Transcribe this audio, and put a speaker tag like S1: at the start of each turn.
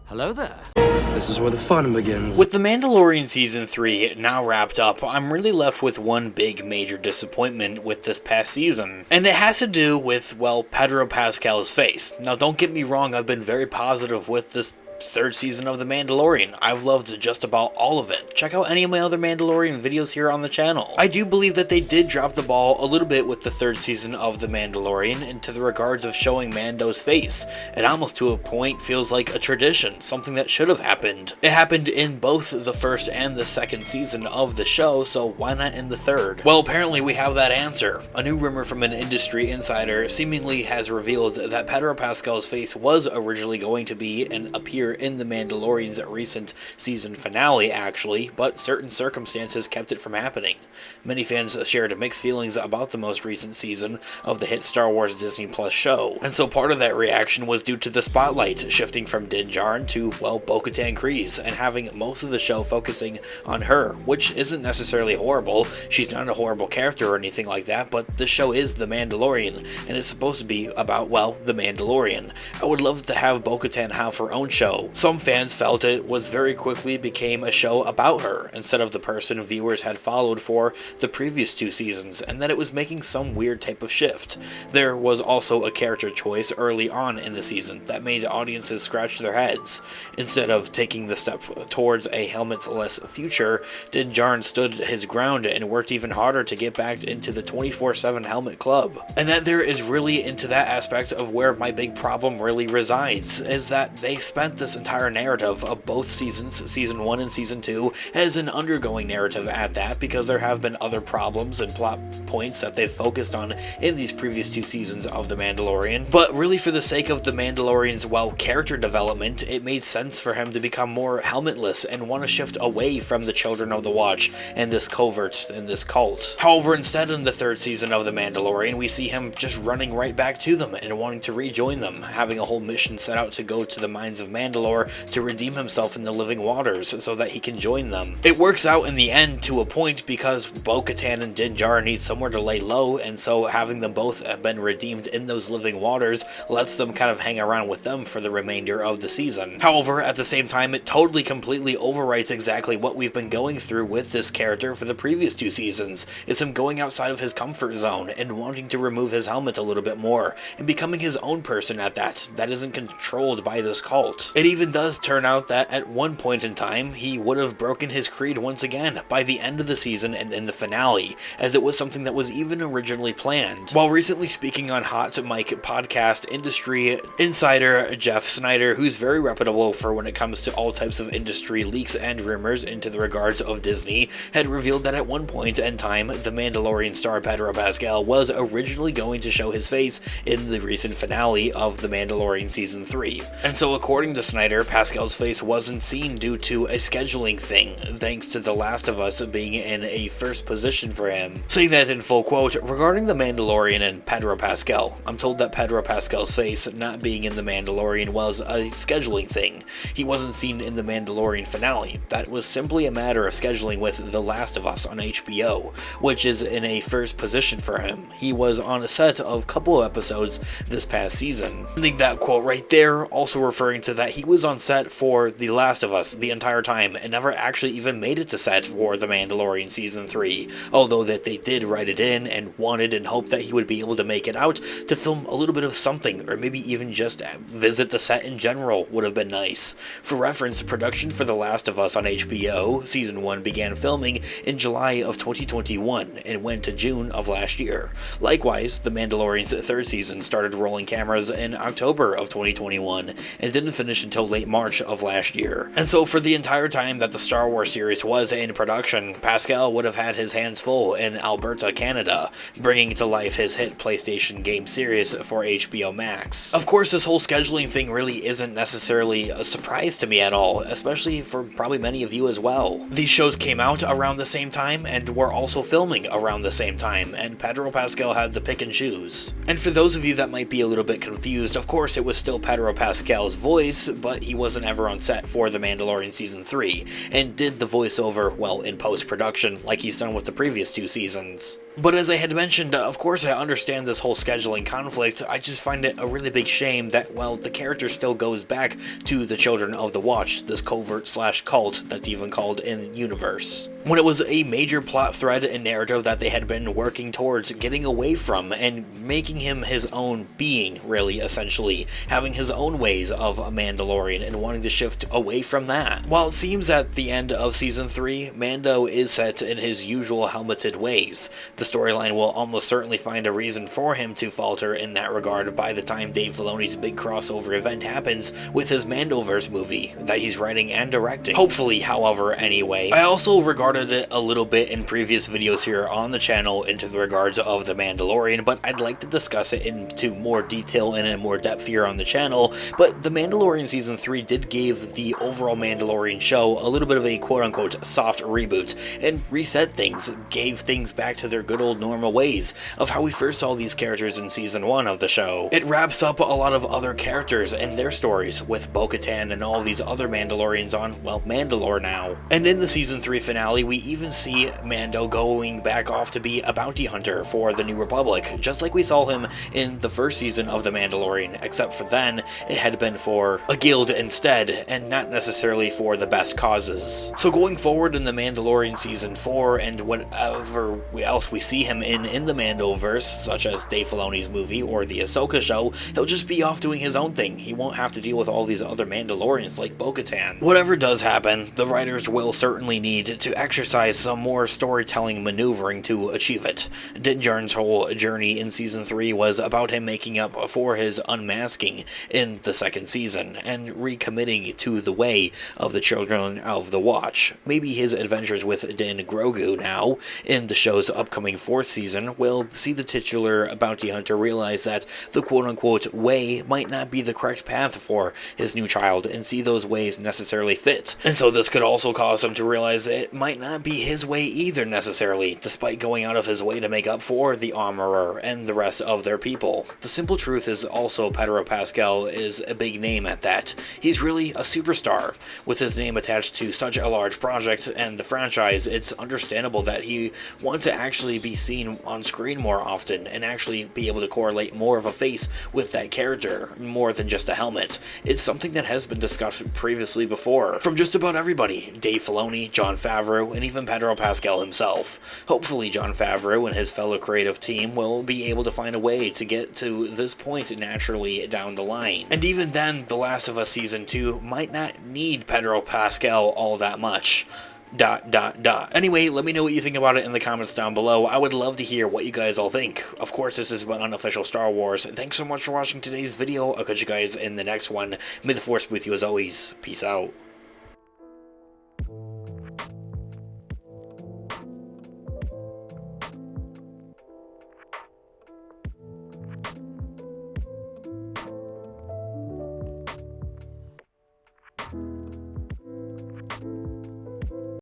S1: Hello there.
S2: This is where the fun begins.
S3: With The Mandalorian Season 3 now wrapped up, I'm really left with one big major disappointment with this past season. And it has to do with, well, Pedro Pascal's face. Now don't get me wrong, I've been very positive with this third season of The Mandalorian. I've loved just about all of it. Check out any of my other Mandalorian videos here on the channel. I do believe that they did drop the ball a little bit with the third season of The Mandalorian into the regards of showing Mando's face. It almost to a point feels like a tradition, something that should have happened. It happened in both the first and the second season of the show, so why not in the third? Well, apparently we have that answer. A new rumor from an industry insider seemingly has revealed that Pedro Pascal's face was originally going to be and appear in The Mandalorian's recent season finale, actually, but certain circumstances kept it from happening. Many fans shared mixed feelings about the most recent season of the hit Star Wars Disney Plus show, and so part of that reaction was due to the spotlight shifting from Din Djarin to, well, Bo-Katan Kryze, and having most of the show focusing on her, which isn't necessarily horrible. She's not a horrible character or anything like that, but the show is The Mandalorian, and it's supposed to be about, well, The Mandalorian. I would love to have Bo-Katan have her own show. Some fans felt it was very quickly became a show about her, instead of the person viewers had followed for the previous two seasons, and that it was making some weird type of shift. There was also a character choice early on in the season that made audiences scratch their heads. Instead of taking the step towards a helmetless future, Din Djarin stood his ground and worked even harder to get back into the 24/7 helmet club. And that there is really into that aspect of where my big problem really resides, is that they spent this entire narrative of both seasons, season 1 and season 2, as an undergoing narrative at that, because there have been other problems and plot points that they've focused on in these previous two seasons of The Mandalorian. But really for the sake of The Mandalorian's, well, character development, it made sense for him to become more helmetless and want to shift away from the Children of the Watch and this covert and this cult. However, instead in the third season of The Mandalorian, we see him just running right back to them and wanting to rejoin them, having a whole mission set out to go to the mines of Mandalore to redeem himself in the living waters so that he can join them. It works out in the end to a point because Bo-Katan and Din Djarin need somewhere to lay low, and so having them both have been redeemed in those living waters lets them kind of hang around with them for the remainder of the season. However, at the same time, it totally completely overwrites exactly what we've been going through with this character for the previous two seasons, is him going outside of his comfort zone and wanting to remove his helmet a little bit more, and becoming his own person at that isn't controlled by this cult. It even does turn out that at one point in time, he would have broken his creed once again by the end of the season and in the finale, as it was something that was even originally planned. While recently speaking on Hot Mic podcast, industry insider Jeff Snyder, who's very reputable for when it comes to all types of industry leaks and rumors into the regards of Disney, had revealed that at one point in time, The Mandalorian star Pedro Pascal was originally going to show his face in the recent finale of The Mandalorian Season 3. And so according to Snyder, Pascal's face wasn't seen due to a scheduling thing, thanks to The Last of Us being in a first position for him. Saying that in full quote, regarding The Mandalorian and Pedro Pascal, I'm told that Pedro Pascal's face not being in The Mandalorian was a scheduling thing. He wasn't seen in The Mandalorian finale. That was simply a matter of scheduling with The Last of Us on HBO, which is in a first position for him. He was on a set of a couple of episodes this past season. Ending that quote right there, also referring to that he was on set for The Last of Us the entire time and never actually even made it to set for The Mandalorian Season 3, although that they did write it in and wanted and hoped that he would be able to make it out to film a little bit of something, or maybe even just visit the set in general would have been nice. For reference, production for The Last of Us on HBO Season 1 began filming in July of 2021 and went to June of last year. Likewise, The Mandalorian's third season started rolling cameras in October of 2021 and didn't finish until late March of last year. And so for the entire time that the Star Wars series was in production, Pascal would have had his hands full in Alberta, Canada, bringing to life his hit PlayStation game series for HBO Max. Of course, this whole scheduling thing really isn't necessarily a surprise to me at all, especially for probably many of you as well. These shows came out around the same time and were also filming around the same time, and Pedro Pascal had the pick and choose. And for those of you that might be a little bit confused, of course it was still Pedro Pascal's voice, but he wasn't ever on set for The Mandalorian Season 3, and did the voiceover, well, in post-production, like he's done with the previous 2 seasons. But as I had mentioned, of course I understand this whole scheduling conflict. I just find it a really big shame that, well, the character still goes back to the Children of the Watch, this covert/cult that's even called in universe, when it was a major plot thread and narrative that they had been working towards getting away from and making him his own being, really, essentially, having his own ways of a Mandalorian and wanting to shift away from that. While it seems at the end of Season 3, Mando is set in his usual helmeted ways, the storyline will almost certainly find a reason for him to falter in that regard by the time Dave Filoni's big crossover event happens with his Mandoverse movie that he's writing and directing. Hopefully, however, anyway. I also regarded it a little bit in previous videos here on the channel into the regards of The Mandalorian, but I'd like to discuss it into more detail and in more depth here on the channel. But The Mandalorian Season 3 did give the overall Mandalorian show a little bit of a quote-unquote soft reboot and reset things, gave things back to their good old normal ways of how we first saw these characters in Season 1 of the show. It wraps up a lot of other characters and their stories, with Bo-Katan and all these other Mandalorians on, well, Mandalore now. And in the Season 3 finale, we even see Mando going back off to be a bounty hunter for the New Republic, just like we saw him in the first season of The Mandalorian, except for then, it had been for a guild instead, and not necessarily for the best causes. So going forward in The Mandalorian Season 4, and whatever else we see him in the Mandoverse, such as Dave Filoni's movie or the Ahsoka show, he'll just be off doing his own thing. He won't have to deal with all these other Mandalorians like Bo-Katan. Whatever does happen, the writers will certainly need to exercise some more storytelling maneuvering to achieve it. Din Djarin's whole journey in Season 3 was about him making up for his unmasking in the second season, and recommitting to the way of the Children of the Watch. Maybe his adventures with Din Grogu now, in the show's upcoming 4th season, will see the titular bounty hunter realize that the quote-unquote way might not be the correct path for his new child, and see those ways necessarily fit. And so this could also cause him to realize it might not be his way either necessarily, despite going out of his way to make up for the Armorer and the rest of their people. The simple truth is also Pedro Pascal is a big name at that. He's really a superstar. With his name attached to such a large project and the franchise, it's understandable that he wants to actually be seen on screen more often and actually be able to correlate more of a face with that character, more than just a helmet. It's something that has been discussed previously before, from just about everybody. Dave Filoni, Jon Favreau, and even Pedro Pascal himself. Hopefully Jon Favreau and his fellow creative team will be able to find a way to get to this point naturally down the line. And even then, The Last of Us Season 2 might not need Pedro Pascal all that much. ... Anyway, let me know what you think about it in the comments down below. I would love to hear what you guys all think. Of course, this has been Unofficial Star Wars. Thanks so much for watching today's video. I'll catch you guys in the next one. May the Force be with you as always. Peace out.